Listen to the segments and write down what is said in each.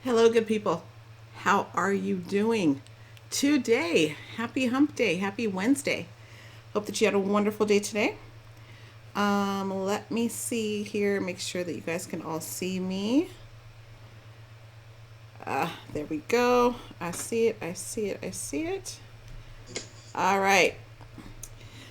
Hello, good people. How are you doing today? Happy hump day. Happy Wednesday. Hope that you had a wonderful day today. Let me see here, make sure that you guys can all see me. There we go. I see it. I see it. I see it. All right.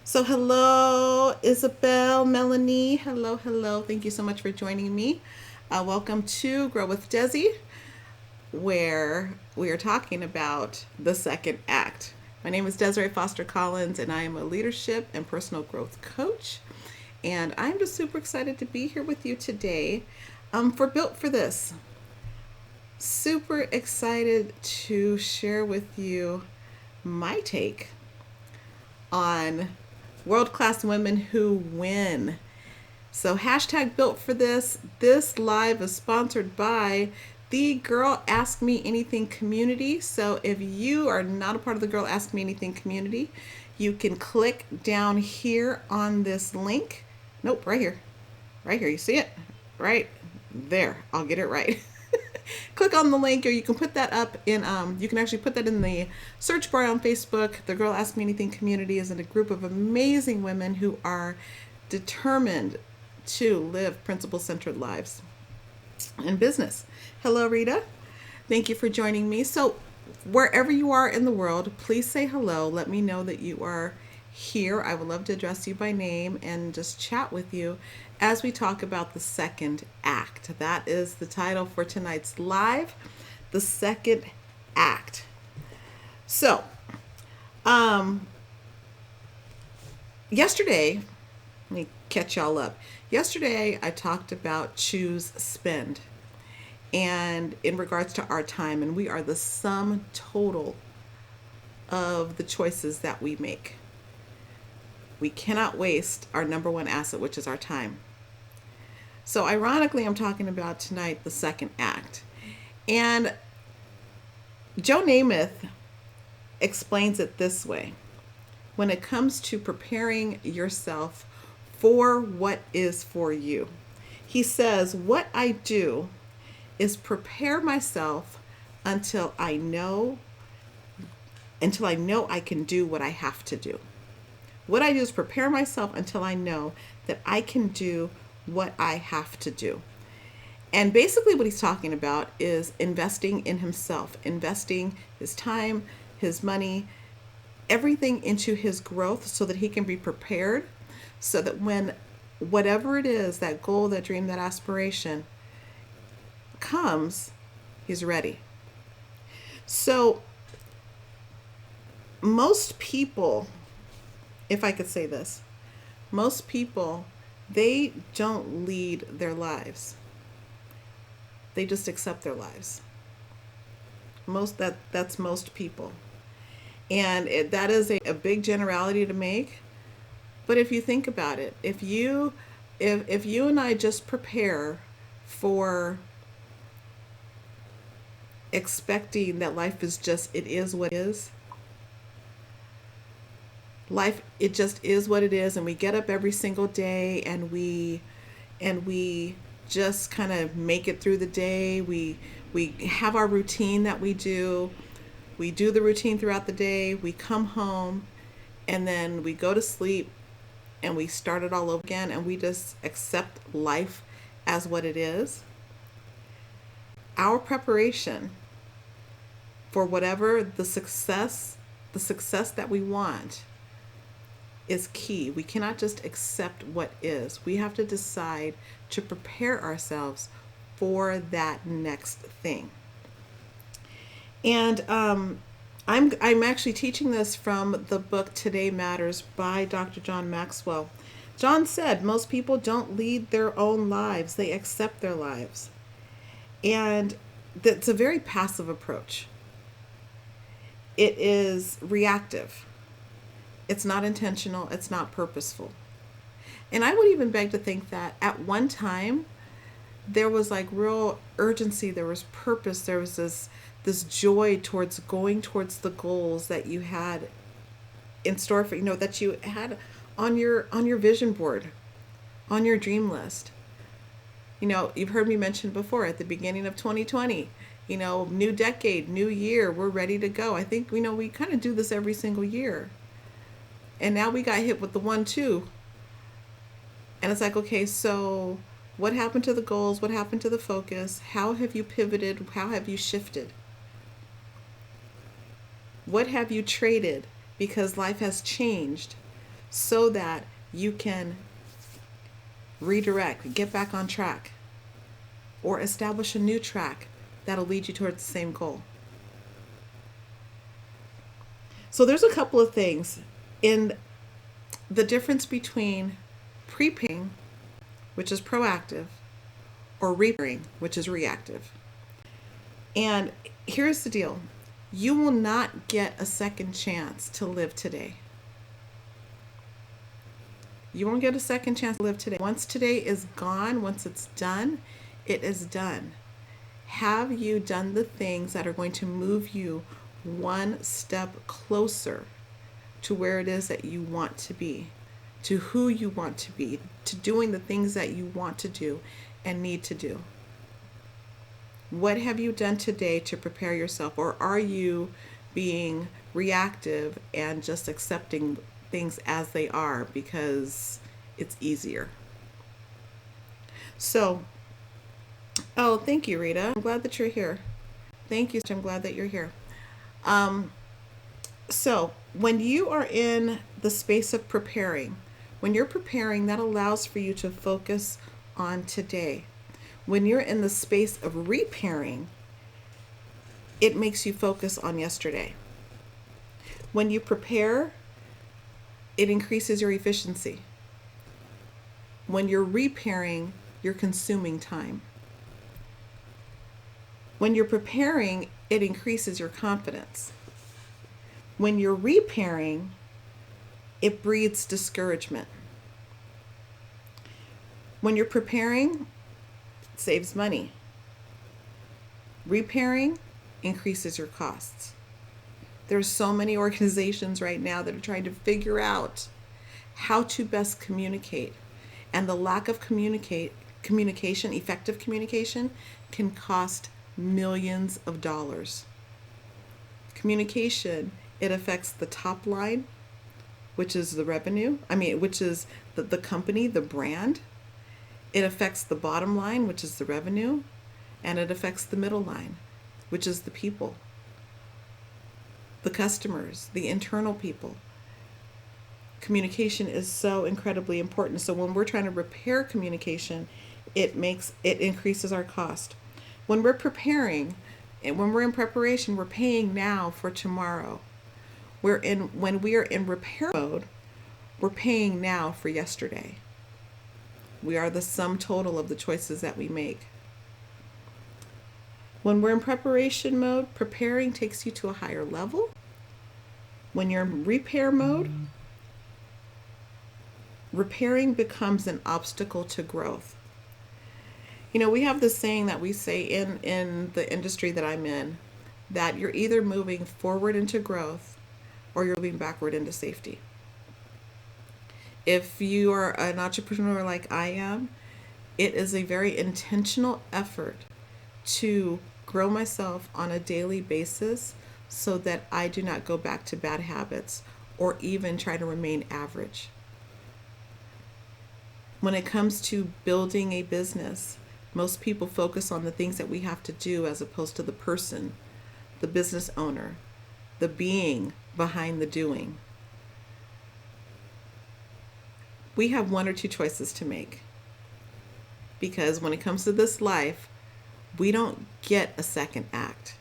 So, hello, Isabel, Melanie. Hello, hello. Thank you so much for joining me. Welcome to Grow with DEZI, where we are talking about the second act. My name is Desiree Foster Collins, and I am a leadership and personal growth coach. And I'm just super excited to be here with you today for Built for This. Super excited to share with you my take on world-class women who win. So hashtag Built for This. This live is sponsored by the Girl Ask Me Anything community. So if you are not a part of the Girl Ask Me Anything community, you can click down here on this link. Nope, right here. Right here. You see it? Right there. I'll get it right. Click on the link, or you can put that up in, you can actually put that in the search bar on Facebook. The Girl Ask Me Anything community is in a group of amazing women who are determined to live principle-centered lives in business. Hello, Rita. Thank you for joining me. So wherever you are in the world, please say hello. Let me know that you are here. I would love to address you by name and just chat with you as we talk about the second act. That is the title for tonight's live, the second act. So, yesterday, let me catch y'all up. Yesterday, I talked about choose, spend, and in regards to our time, and we are the sum total of the choices that we make. We cannot waste our number one asset, which is our time. So ironically, I'm talking about tonight the second act. And Joe Namath explains it this way. When it comes to preparing yourself for what is for you, he says, what I do is prepare myself until I know I can do what I have to do. What I do is prepare myself until I know that I can do what I have to do. And basically what he's talking about is investing in himself, investing his time, his money, everything into his growth so that he can be prepared, so that when whatever it is, that goal, that dream, that aspiration comes, he's ready. So most people, if I could say this, most people, they don't lead their lives. They just accept their lives. That's most people. And that is a big generality to make. But if you think about it, if you and I just prepare for expecting that life is just, it is what it is, life, it just is what it is, and we get up every single day and we just kind of make it through the day. We have our routine that we do the routine throughout the day, we come home, and then we go to sleep and we start it all over again, and we just accept life as what it is. Our preparation for whatever the success that we want is key. We cannot just accept what is. We have to decide to prepare ourselves for that next thing. And I'm actually teaching this from the book Today Matters by Dr. John Maxwell. John said most people don't lead their own lives, they accept their lives. And that's a very passive approach. It is reactive. It's not intentional. It's not purposeful. And I would even beg to think that at one time, there was like real urgency. There was purpose. There was this joy towards going towards the goals that you had in store for, that you had on your vision board, on your dream list. You've heard me mention before at the beginning of 2020, new decade, new year, we're ready to go. I think, we kind of do this every single year. And now we got hit with the 1-2. And it's like, okay, so what happened to the goals? What happened to the focus? How have you pivoted? How have you shifted? What have you traded? Because life has changed so that you can redirect, get back on track, or establish a new track that'll lead you towards the same goal. So there's a couple of things in the difference between preparing, which is proactive, or repairing, which is reactive. And here's the deal. You will not get a second chance to live today. You won't get a second chance to live today. Once today is gone, once it's done, it is done. Have you done the things that are going to move you one step closer to where it is that you want to be, to who you want to be, to doing the things that you want to do and need to do? What have you done today to prepare yourself? Or are you being reactive and just accepting things as they are because it's easier? So, oh, thank you, Rita. I'm glad that you're here. Thank you. I'm glad that you're here. So when you are in the space of preparing, when you're preparing, that allows for you to focus on today. When you're in the space of repairing, it makes you focus on yesterday. When you prepare, it increases your efficiency. When you're repairing, you're consuming time. When you're preparing, it increases your confidence. When you're repairing, it breeds discouragement. When you're preparing, it saves money. Repairing increases your costs. There's so many organizations right now that are trying to figure out how to best communicate. And the lack of communication, effective communication, can cost millions of dollars. Communication, it affects the top line, which is the revenue. Which is the company, the brand. It affects the bottom line, which is the revenue. And it affects the middle line, which is the people, the customers, the internal people. Communication is so incredibly important. So when we're trying to repair communication, it increases our cost. When we're preparing, and when we're in preparation, we're paying now for tomorrow. When we are in repair mode, we're paying now for yesterday. We are the sum total of the choices that we make. When we're in preparation mode, preparing takes you to a higher level. When you're in repair mode, repairing becomes an obstacle to growth. We have this saying that we say in the industry that I'm in, that you're either moving forward into growth or you're moving backward into safety. If you are an entrepreneur like I am, it is a very intentional effort to grow myself on a daily basis so that I do not go back to bad habits or even try to remain average. When it comes to building a business, most people focus on the things that we have to do as opposed to the person, the business owner, the being behind the doing. We have one or two choices to make. Because when it comes to this life, we don't get a second act.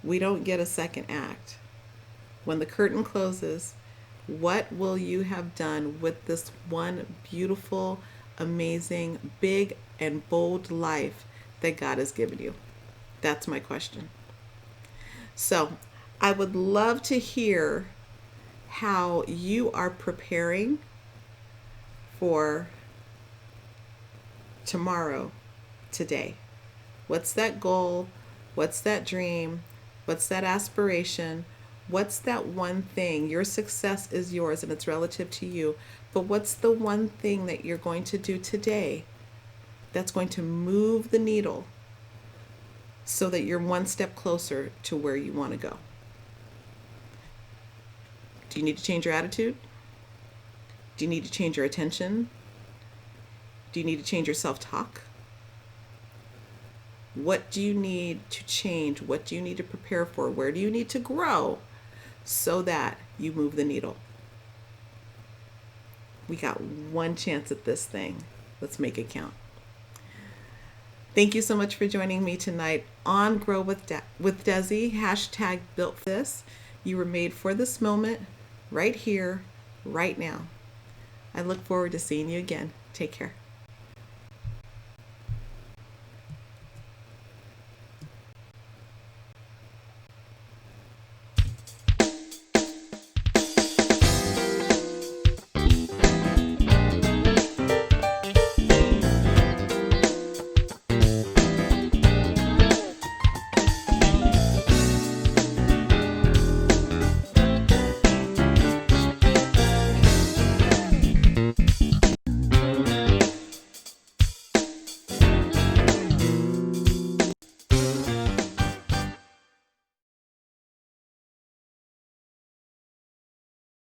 We don't get a second act. When the curtain closes, what will you have done with this one beautiful, amazing, big, and bold life that God has given you? That's my question. So I would love to hear how you are preparing for tomorrow, today. What's that goal? What's that dream? What's that aspiration? What's that one thing? Your success is yours and it's relative to you. But what's the one thing that you're going to do today that's going to move the needle so that you're one step closer to where you want to go. Do you need to change your attitude? Do you need to change your attention? Do you need to change your self-talk? What do you need to change? What do you need to prepare for? Where do you need to grow so that you move the needle? We got one chance at this thing. Let's make it count. Thank you so much for joining me tonight on Grow with DEZI, hashtag built for this. You were made for this moment, right here, right now. I look forward to seeing you again. Take care.